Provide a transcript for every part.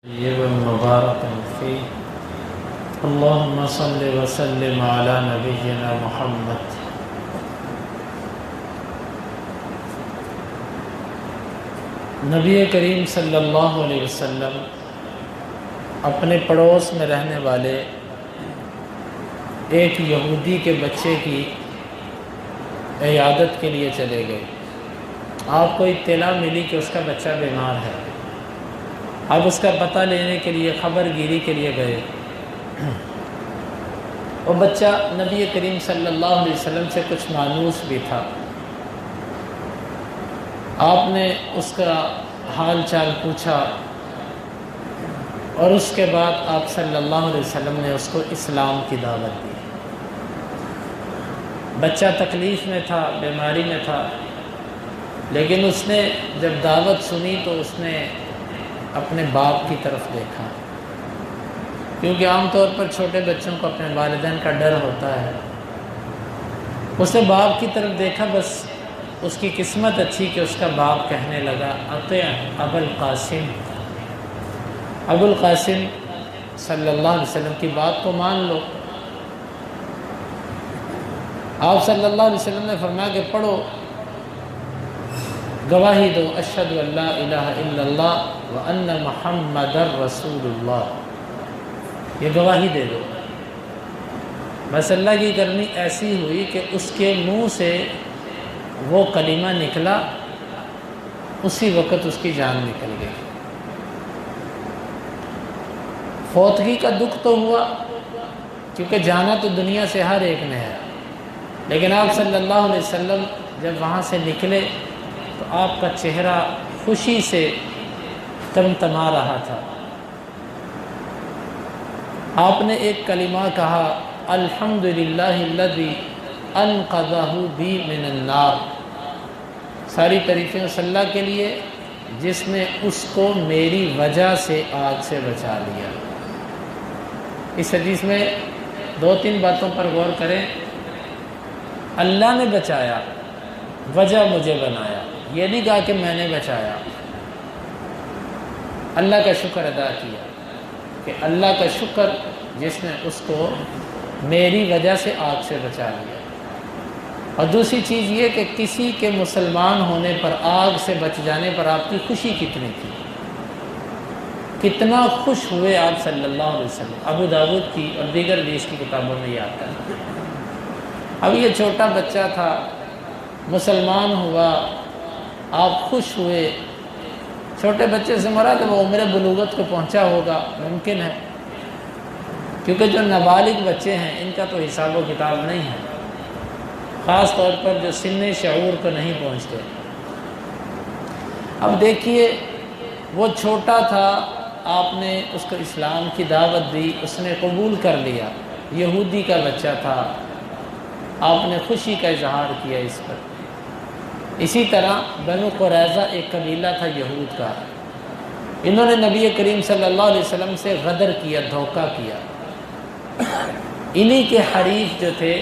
مبارک فی اللہم صل وسلم علی نبینا محمد۔ نبی کریم صلی اللہ علیہ وسلم اپنے پڑوس میں رہنے والے ایک یہودی کے بچے کی عیادت کے لیے چلے گئے۔ آپ کو اطلاع ملی کہ اس کا بچہ بیمار ہے۔ اب اس کا پتہ لینے کے لیے خبر گیری کے لیے گئے۔ وہ بچہ نبی کریم صلی اللہ علیہ وسلم سے کچھ مانوس بھی تھا۔ آپ نے اس کا حال چال پوچھا اور اس کے بعد آپ صلی اللہ علیہ وسلم نے اس کو اسلام کی دعوت دی۔ بچہ تکلیف میں تھا، بیماری میں تھا، لیکن اس نے جب دعوت سنی تو اس نے اپنے باپ کی طرف دیکھا، کیونکہ عام طور پر چھوٹے بچوں کو اپنے والدین کا ڈر ہوتا ہے۔ اس نے باپ کی طرف دیکھا، بس اس کی قسمت اچھی کہ اس کا باپ کہنے لگا اطیع ابا القاسم، ابو القاسم صلی اللہ علیہ وسلم کی بات کو مان لو۔ آپ صلی اللہ علیہ وسلم نے فرمایا کہ پڑھو، گواہی دو اشہد ان لا الہ الا اللہ وان محمد رسول اللہ، یہ گواہی دے دو۔ بس اللہ کی کرنی ایسی ہوئی کہ اس کے منہ سے وہ کلمہ نکلا، اسی وقت اس کی جان نکل گئی۔ فوتگی کا دکھ تو ہوا، کیونکہ جانا تو دنیا سے ہر ایک نے ہے، لیکن آپ صلی اللہ علیہ وسلم جب وہاں سے نکلے تو آپ کا چہرہ خوشی سے تمتما رہا تھا۔ آپ نے ایک کلمہ کہا الحمدللہ الذی انقذہ بی من النار، ساری تعریفیں اس اللہ کے لیے جس نے اس کو میری وجہ سے آگ سے بچا لیا۔ اس حدیث میں دو تین باتوں پر غور کریں۔ اللہ نے بچایا، وجہ مجھے بنایا، یہ نہیں کہا کہ میں نے بچایا۔ اللہ کا شکر ادا کیا کہ اللہ کا شکر جس نے اس کو میری وجہ سے آگ سے بچا لیا۔ اور دوسری چیز یہ کہ کسی کے مسلمان ہونے پر، آگ سے بچ جانے پر آپ کی خوشی کتنی تھی، کتنا خوش ہوئے آپ صلی اللہ علیہ وسلم۔ ابو داؤد کی اور دیگر حدیث کی کتابوں میں یہ آتا ہے۔ اب یہ چھوٹا بچہ تھا، مسلمان ہوا، آپ خوش ہوئے۔ چھوٹے بچے سے مراد وہ عمر بلوغت کو پہنچا ہوگا، ممکن ہے، کیونکہ جو نابالغ بچے ہیں ان کا تو حساب و کتاب نہیں ہے، خاص طور پر جو سن شعور کو نہیں پہنچتے۔ اب دیکھیے وہ چھوٹا تھا، آپ نے اس کو اسلام کی دعوت دی، اس نے قبول کر لیا، یہودی کا بچہ تھا، آپ نے خوشی کا اظہار کیا اس پر۔ اسی طرح بنو قریظہ ایک قبیلہ تھا یہود کا، انہوں نے نبی کریم صلی اللہ علیہ وسلم سے غدر کیا، دھوکہ کیا۔ انہی کے حریف جو تھے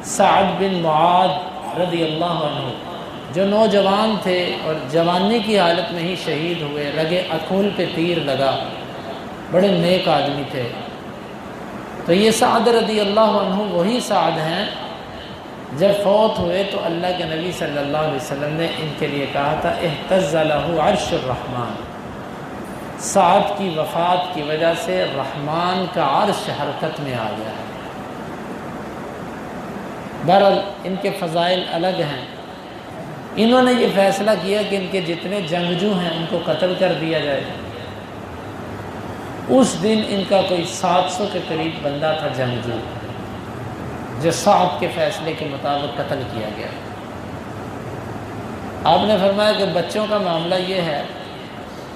سعد بن معاذ رضی اللہ عنہ، جو نوجوان تھے اور جوانی کی حالت میں ہی شہید ہوئے، رگے اکھول پہ تیر لگا، بڑے نیک آدمی تھے۔ تو یہ سعد رضی اللہ عنہ وہی سعد ہیں جب فوت ہوئے تو اللہ کے نبی صلی اللہ علیہ وسلم نے ان کے لیے کہا تھا اہتز لہ عرش الرحمن، سعد کی وفات کی وجہ سے رحمان کا عرش حرکت میں آ گیا ہے۔ بہرحال ان کے فضائل الگ ہیں۔ انہوں نے یہ فیصلہ کیا کہ ان کے جتنے جنگجو ہیں ان کو قتل کر دیا جائے۔ اس دن ان کا کوئی 700 کے قریب بندہ تھا جنگجو، جو سعد کے فیصلے کے مطابق قتل کیا گیا۔ آپ نے فرمایا کہ بچوں کا معاملہ یہ ہے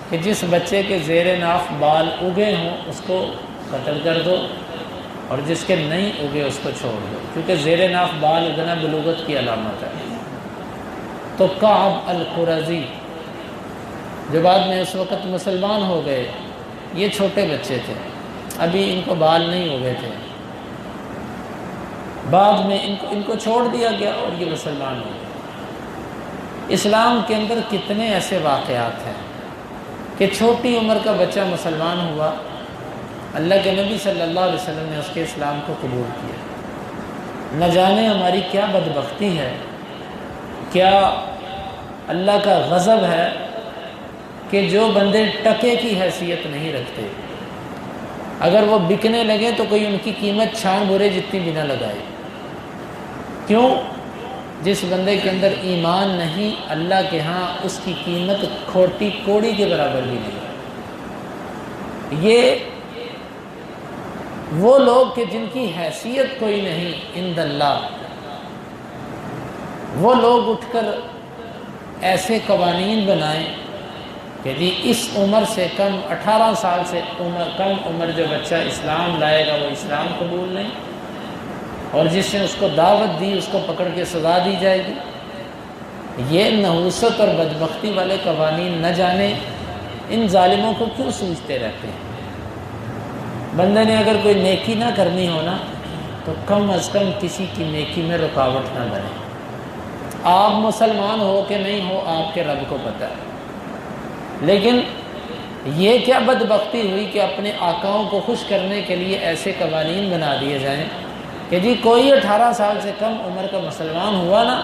کہ جس بچے کے زیر ناف بال اگے ہوں اس کو قتل کر دو، اور جس کے نہیں اگے اس کو چھوڑ دو، کیونکہ زیر ناف بال اگنا بلوغت کی علامت ہے۔ تو کعب القرظی جو بعد میں اس وقت مسلمان ہو گئے، یہ چھوٹے بچے تھے، ابھی ان کو بال نہیں اگے تھے، بعد میں ان کو چھوڑ دیا گیا اور یہ مسلمان ہو گئے۔ اسلام کے اندر کتنے ایسے واقعات ہیں کہ چھوٹی عمر کا بچہ مسلمان ہوا، اللہ کے نبی صلی اللہ علیہ وسلم نے اس کے اسلام کو قبول کیا۔ نہ جانے ہماری کیا بدبختی ہے، کیا اللہ کا غضب ہے کہ جو بندے ٹکے کی حیثیت نہیں رکھتے، اگر وہ بکنے لگے تو کوئی ان کی قیمت چھان برے جتنی بھی نہ لگائے۔ کیوں؟ جس بندے کے اندر ایمان نہیں، اللہ کے ہاں اس کی قیمت کھوٹی کوڑی کے برابر بھی نہیں۔ یہ وہ لوگ کہ جن کی حیثیت کوئی نہیں عند اللہ، وہ لوگ اٹھ کر ایسے قوانین بنائیں کہ جی اس عمر سے کم، 18 سال سے کم عمر جو بچہ اسلام لائے گا وہ اسلام قبول نہیں، اور جس نے اس کو دعوت دی اس کو پکڑ کے سزا دی جائے گی۔ یہ نحوست اور بدبختی والے قوانین نہ جانے ان ظالموں کو کیوں سوچتے رہتے ہیں؟ بندے نے اگر کوئی نیکی نہ کرنی ہو نا تو کم از کم کسی کی نیکی میں رکاوٹ نہ بنے۔ آپ مسلمان ہو کہ نہیں ہو آپ کے رب کو پتہ ہے، لیکن یہ کیا بدبختی ہوئی کہ اپنے آقاؤں کو خوش کرنے کے لیے ایسے قوانین بنا دیے جائیں کہ جی کوئی 18 سال سے کم عمر کا مسلمان ہوا نا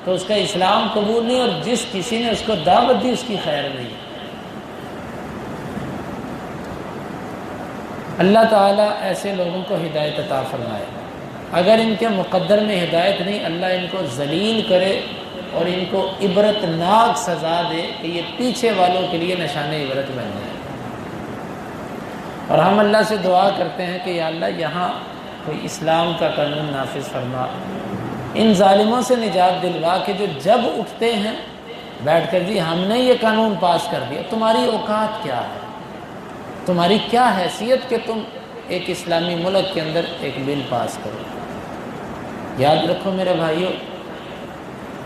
تو اس کا اسلام قبول نہیں، اور جس کسی نے اس کو دعوت دی اس کی خیر نہیں۔ اللہ تعالیٰ ایسے لوگوں کو ہدایت عطا فرمائے۔ اگر ان کے مقدر میں ہدایت نہیں، اللہ ان کو ذلیل کرے اور ان کو عبرت ناک سزا دے کہ یہ پیچھے والوں کے لیے نشان عبرت بن جائے۔ اور ہم اللہ سے دعا کرتے ہیں کہ یا اللہ یہاں کوئی اسلام کا قانون نافذ فرما، ان ظالموں سے نجات دلوا کہ جو جب اٹھتے ہیں بیٹھ کر جی ہم نے یہ قانون پاس کر دیا، تمہاری اوقات کیا ہے، تمہاری کیا حیثیت کہ تم ایک اسلامی ملک کے اندر ایک بل پاس کرو۔ یاد رکھو میرے بھائیو،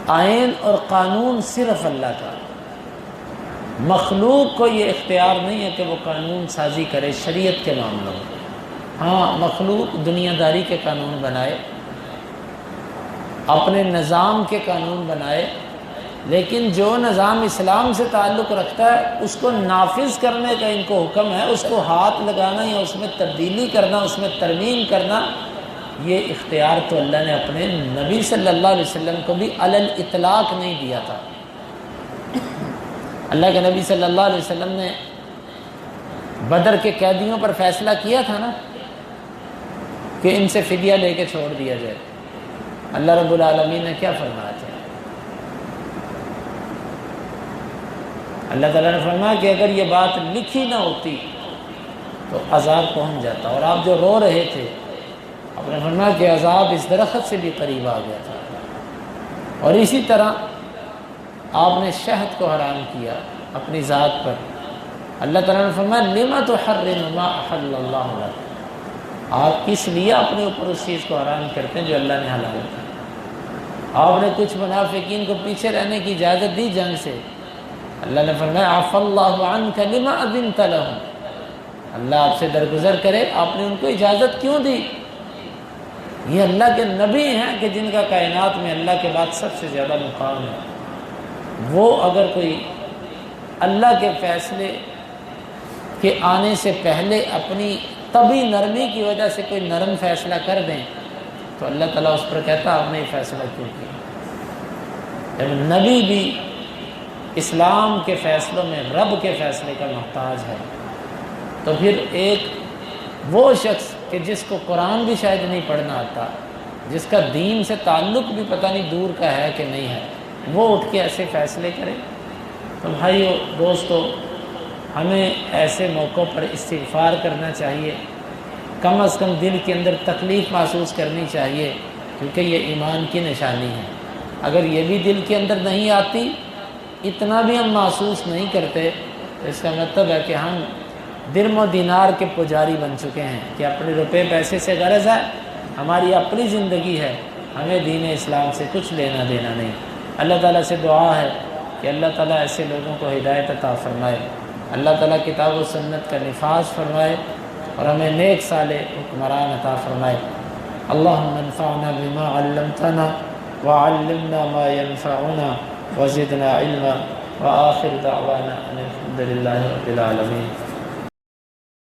آئین اور قانون صرف اللہ کا، مخلوق کو یہ اختیار نہیں ہے کہ وہ قانون سازی کرے شریعت کے معاملوں میں۔ ہاں مخلوق دنیا داری کے قانون بنائے، اپنے نظام کے قانون بنائے، لیکن جو نظام اسلام سے تعلق رکھتا ہے اس کو نافذ کرنے کا ان کو حکم ہے، اس کو ہاتھ لگانا یا اس میں تبدیلی کرنا، اس میں ترمیم کرنا، یہ اختیار تو اللہ نے اپنے نبی صلی اللہ علیہ وسلم کو بھی علی الاطلاق نہیں دیا تھا۔ اللہ کے نبی صلی اللہ علیہ وسلم نے بدر کے قیدیوں پر فیصلہ کیا تھا نا کہ ان سے فدیہ لے کے چھوڑ دیا جائے۔ اللہ رب العالمین نے کیا فرمایا تھا؟ اللہ تعالیٰ نے فرمایا کہ اگر یہ بات لکھی نہ ہوتی تو عذاب پہنچ جاتا، اور آپ جو رو رہے تھے آپ نے فرمایا کہ عذاب اس درخت سے بھی قریب آ گیا تھا۔ اور اسی طرح آپ نے شہد کو حرام کیا اپنی ذات پر، اللہ تعالیٰ نے فرمایا لما تحرم ما احل اللہ لک، آپ کس لیے اپنے اوپر اس چیز کو حرام کرتے ہیں جو اللہ نے حلال کیا۔ آپ نے کچھ منافقین کو پیچھے رہنے کی اجازت دی جنگ سے، اللہ نے فرمایا عفا اللہ عنک لما اذنت لهم، اللہ آپ سے درگزر کرے، آپ نے ان کو اجازت کیوں دی؟ یہ اللہ کے نبی ہیں کہ جن کا کائنات میں اللہ کے بعد سب سے زیادہ مقام ہے، وہ اگر کوئی اللہ کے فیصلے کے آنے سے پہلے اپنی طبی نرمی کی وجہ سے کوئی نرم فیصلہ کر دیں تو اللہ تعالیٰ اس پر کہتا آپ نے یہ فیصلہ کیوں کیا؟ جب نبی بھی اسلام کے فیصلوں میں رب کے فیصلے کا محتاج ہے تو پھر ایک وہ شخص کہ جس کو قرآن بھی شاید نہیں پڑھنا آتا، جس کا دین سے تعلق بھی پتہ نہیں دور کا ہے کہ نہیں ہے، وہ اٹھ کے ایسے فیصلے کرے۔ تو بھائیو دوستو، ہمیں ایسے موقعوں پر استغفار کرنا چاہیے، کم از کم دل کے اندر تکلیف محسوس کرنی چاہیے، کیونکہ یہ ایمان کی نشانی ہے۔ اگر یہ بھی دل کے اندر نہیں آتی، اتنا بھی ہم محسوس نہیں کرتے، تو اس کا مطلب ہے کہ ہم درم و دینار کے پجاری بن چکے ہیں کہ اپنے روپے پیسے سے غرض ہے، ہماری اپنی زندگی ہے، ہمیں دین اسلام سے کچھ لینا دینا نہیں۔ اللہ تعالیٰ سے دعا ہے کہ اللہ تعالیٰ ایسے لوگوں کو ہدایت عطا فرمائے، اللہ تعالیٰ کتاب و سنت کا نفاذ فرمائے اور ہمیں نیک صالح حکمران عطا فرمائے۔ اللہم انفعنا بما علمتنا وعلمنا ما ينفعنا وزدنا علما وآخر دعوانا ان الحمد للہ رب العالمین۔